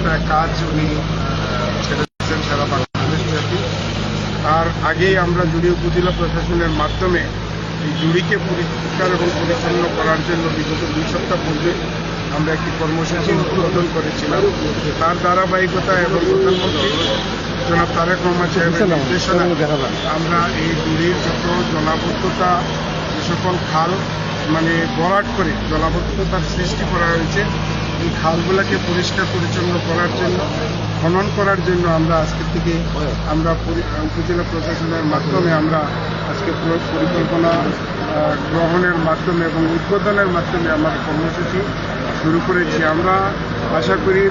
একটা কাজ উনি ছেড়েছেন সারা বাংলাদেশ ব্যাপী। তার আগেই আমরা জুড়ি উপজেলা প্রশাসনের মাধ্যমে এই জুড়িকে পরিষ্কার এবং পরিচ্ছন্ন করার জন্য বিগত 2 সপ্তাহ পূর্বে আমরা একটি কর্মসূচি উদ্বোধন করেছিলাম। তার ধারাবাহিকতা এবং প্রধানমন্ত্রী জনাব তারেক রহমান সাহেবের নির্দেশনা আমরা এই জুড়ির যত জলাবদ্ধতা, যে সকল খাল ভরাট করে জলাবদ্ধতার সৃষ্টি করা হয়েছে, এই খালগুলোকে পরিষ্কার পরিচ্ছন্ন করার জন্য, খনন করার জন্য আমরা আজকে থেকে উপজেলা প্রশাসনের মাধ্যমে আমরা আজকে পরিকল্পনা গ্রহণের মাধ্যমে এবং উদ্বোধনের মাধ্যমে আমার কর্মসূচি শুরু করেছি। আমরা আশা করি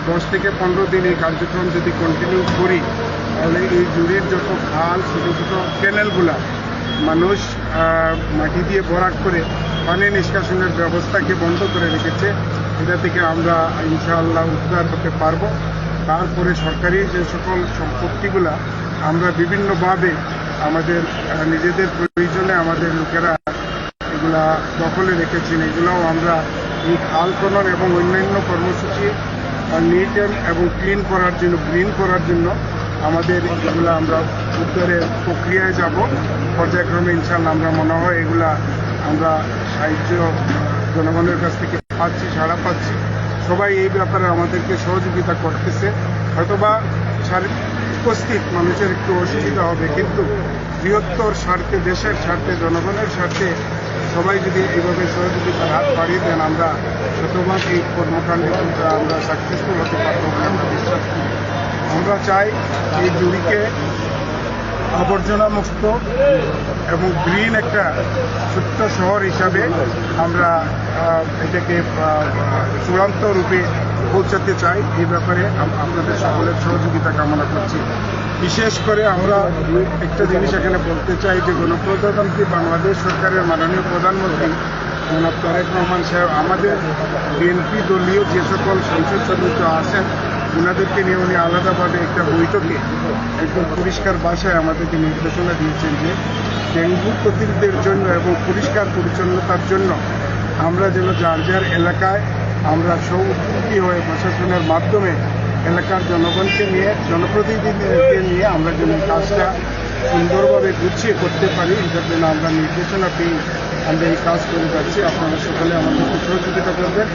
10 থেকে 15 দিন এই কার্যক্রম যদি কন্টিনিউ করি, তাহলে এই জুড়ির যত খাল, ছোটো ছোটো ক্যানেলগুলা মানুষ মাটি দিয়ে ভরাট করে পানি নিষ্কাশনের ব্যবস্থাকে বন্ধ করে রেখেছে, এটা থেকে আমরা ইনশাআল্লাহ উদ্ধার হতে পারব। তারপরে সরকারি যে সকল সম্পত্তিগুলা আমরা বিভিন্নভাবে আমাদের নিজেদের প্রয়োজনে আমাদের লোকেরা এগুলা দখলে রেখেছেন, এগুলাও আমরা এই খাল খনন এবং অন্যান্য কর্মসূচি নিট এবং ক্লিন করার জন্য, গ্রিন করার জন্য আমাদের এগুলা আমরা উদ্ধারের প্রক্রিয়ায় যাব পর্যায়ক্রমে। ইনশাআল্লাহ আমরা মনে হয় এগুলা আমরা সাহায্য জনগণের কাছ থেকে পাচ্ছি, সাড়া পাচ্ছি। সবাই এই ব্যাপারে আমাদেরকে সহযোগিতা করতেছে। হয়তোবা উপস্থিত মানুষের একটু অসুবিধা হবে, কিন্তু বৃহত্তর স্বার্থে, দেশের স্বার্থে, জনগণের স্বার্থে সবাই যদি এইভাবে সহযোগিতার হাত বাড়িয়ে দেন, আমরা শতভাগ এই কর্মকাণ্ডে আমরা সাকসেসফুল হতে পারবো বলে আমরা বিশ্বাস করি। আমরা চাই এই জুড়িকে আবর্জনা মুক্ত এবং গ্রিন একটা ছোট্ট শহর হিসাবে আমরা এটাকে চূড়ান্ত রূপে পৌঁছাতে চাই। এই ব্যাপারে আপনাদের সকলের সহযোগিতা কামনা করছি। বিশেষ করে আমরা একটা জিনিস এখানে বলতে চাই যে গণপ্রজাতন্ত্রী বাংলাদেশ সরকারের মাননীয় প্রধানমন্ত্রী জনাব তারেক রহমান সাহেব আমাদের বিএনপি দলীয় যে সকল সংসদ সদস্য আছেন, ওনাদেরকে নিয়ে উনি আলাদাভাবে একটা বৈঠকে একদম পরিষ্কার ভাষায় আমাদেরকে নির্দেশনা দিয়েছেন যে ডেঙ্গু প্রতিরোধের জন্য এবং পরিষ্কার পরিচ্ছন্নতার জন্য আমরা যেন যার যার এলাকায় আমরা সৌদ্যোগী হয়ে প্রশাসনের মাধ্যমে এলাকার জনগণকে নিয়ে, জনপ্রতিনিধিদেরকে নিয়ে আমরা যেন কাজটা সুন্দরভাবে গুছিয়ে করতে পারি, এটার জন্য আমরা নির্দেশনা পেয়ে আমরা এই কাজ করে যাচ্ছি। আপনারা সকলে আমাদেরকে সহযোগিতা করবেন।